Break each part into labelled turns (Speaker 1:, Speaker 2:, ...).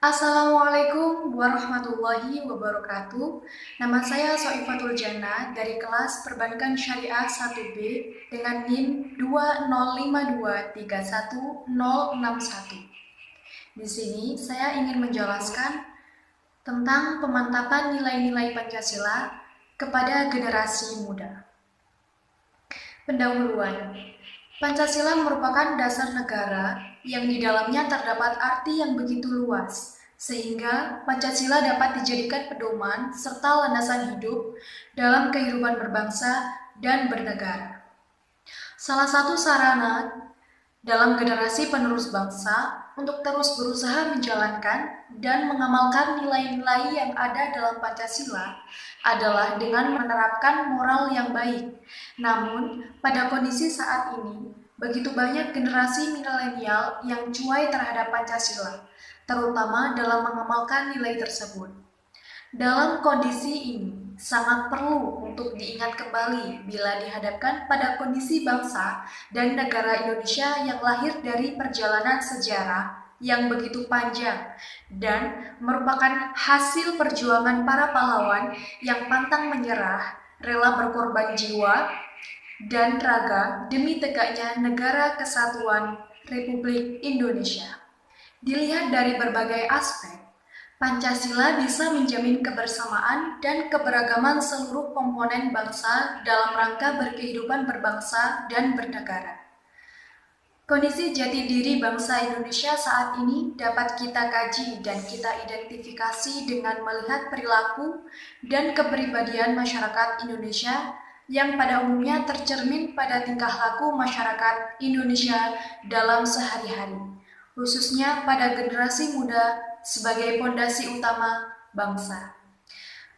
Speaker 1: Assalamualaikum warahmatullahi wabarakatuh. Nama saya Soifatul Jannah dari kelas Perbankan Syariah 1B dengan NIM 205231061. Di sini saya ingin menjelaskan tentang pemantapan nilai-nilai Pancasila kepada generasi muda. Pendahuluan. Pancasila merupakan dasar negara yang di dalamnya terdapat arti yang begitu luas, sehingga Pancasila dapat dijadikan pedoman serta landasan hidup dalam kehidupan berbangsa dan bernegara. Salah satu sarana dalam generasi penerus bangsa untuk terus berusaha menjalankan dan mengamalkan nilai-nilai yang ada dalam Pancasila adalah dengan menerapkan moral yang baik. Namun, pada kondisi saat ini, begitu banyak generasi milenial yang cuai terhadap Pancasila, terutama dalam mengamalkan nilai tersebut. Dalam kondisi ini, sangat perlu untuk diingat kembali bila dihadapkan pada kondisi bangsa dan negara Indonesia yang lahir dari perjalanan sejarah yang begitu panjang dan merupakan hasil perjuangan para pahlawan yang pantang menyerah, rela berkorban jiwa dan raga demi tegaknya negara kesatuan Republik Indonesia. Dilihat dari berbagai aspek, Pancasila bisa menjamin kebersamaan dan keberagaman seluruh komponen bangsa dalam rangka berkehidupan berbangsa dan bernegara. Kondisi jati diri bangsa Indonesia saat ini dapat kita kaji dan kita identifikasi dengan melihat perilaku dan kepribadian masyarakat Indonesia yang pada umumnya tercermin pada tingkah laku masyarakat Indonesia dalam sehari-hari, khususnya pada generasi muda sebagai pondasi utama bangsa.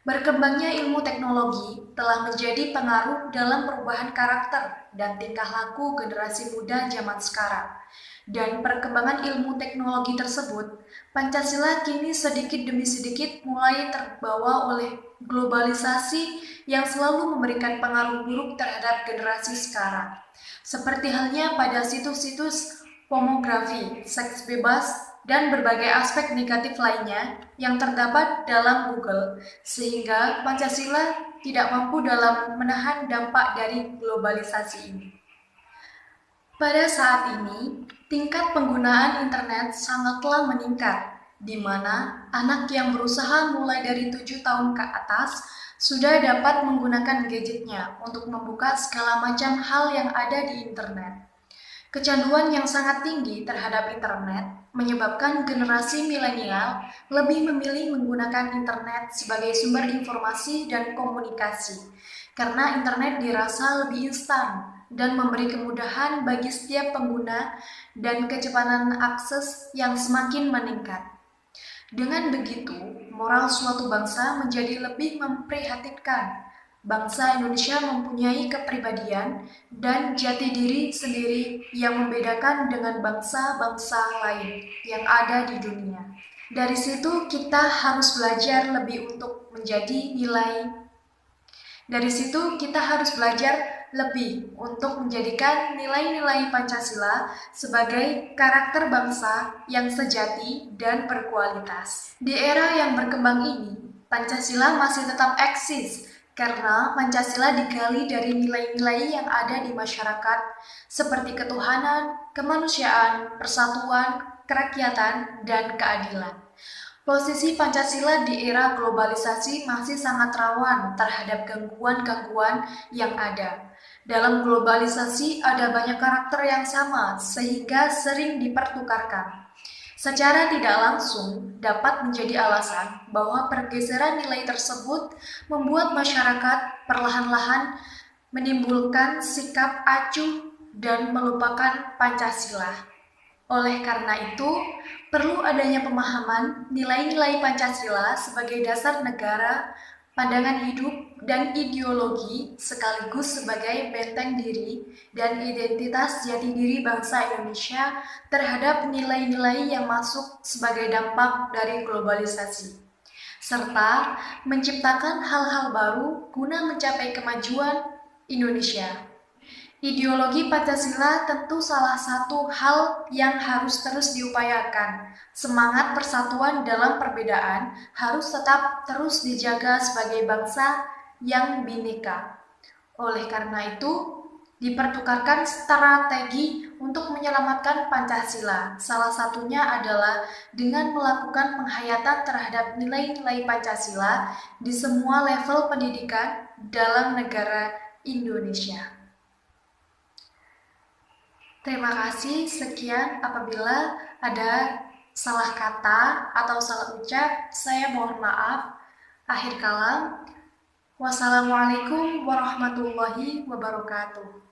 Speaker 1: Berkembangnya ilmu teknologi telah menjadi pengaruh dalam perubahan karakter dan tingkah laku generasi muda zaman sekarang. Dan perkembangan ilmu teknologi tersebut, Pancasila kini sedikit demi sedikit mulai terbawa oleh globalisasi yang selalu memberikan pengaruh buruk terhadap generasi sekarang. Seperti halnya pada situs-situs pornografi, seks bebas, dan berbagai aspek negatif lainnya yang terdapat dalam Google, sehingga Pancasila tidak mampu dalam menahan dampak dari globalisasi ini. Pada saat ini, tingkat penggunaan internet sangatlah meningkat, di mana anak yang berusaha mulai dari 7 tahun ke atas sudah dapat menggunakan gadgetnya untuk membuka segala macam hal yang ada di internet. Kecanduan yang sangat tinggi terhadap internet menyebabkan generasi milenial lebih memilih menggunakan internet sebagai sumber informasi dan komunikasi, karena internet dirasa lebih instan dan memberi kemudahan bagi setiap pengguna dan kecepatan akses yang semakin meningkat. Dengan begitu, moral suatu bangsa menjadi lebih memprihatinkan. Bangsa Indonesia mempunyai kepribadian dan jati diri sendiri yang membedakan dengan bangsa-bangsa lain yang ada di dunia. Dari situ kita harus belajar lebih untuk menjadi nilai. Dari situ kita harus belajar lebih untuk menjadikan nilai-nilai Pancasila sebagai karakter bangsa yang sejati dan berkualitas. Di era yang berkembang ini, Pancasila masih tetap eksis karena Pancasila digali dari nilai-nilai yang ada di masyarakat seperti ketuhanan, kemanusiaan, persatuan, kerakyatan, dan keadilan. Posisi Pancasila di era globalisasi masih sangat rawan terhadap gangguan-gangguan yang ada. Dalam globalisasi ada banyak karakter yang sama sehingga sering dipertukarkan. Secara tidak langsung dapat menjadi alasan bahwa pergeseran nilai tersebut membuat masyarakat perlahan-lahan menimbulkan sikap acuh dan melupakan Pancasila. Oleh karena itu, perlu adanya pemahaman nilai-nilai Pancasila sebagai dasar negara, pandangan hidup, dan ideologi sekaligus sebagai benteng diri dan identitas jati diri bangsa Indonesia terhadap nilai-nilai yang masuk sebagai dampak dari globalisasi, serta menciptakan hal-hal baru guna mencapai kemajuan Indonesia. Ideologi Pancasila tentu salah satu hal yang harus terus diupayakan. Semangat persatuan dalam perbedaan harus tetap terus dijaga sebagai bangsa yang bineka. Oleh karena itu, dipertukarkan strategi untuk menyelamatkan Pancasila. Salah satunya adalah dengan melakukan penghayatan terhadap nilai-nilai Pancasila di semua level pendidikan dalam negara Indonesia. Terima kasih, sekian. Apabila ada salah kata atau salah ucap, saya mohon maaf. Akhir kalam, wassalamualaikum warahmatullahi wabarakatuh.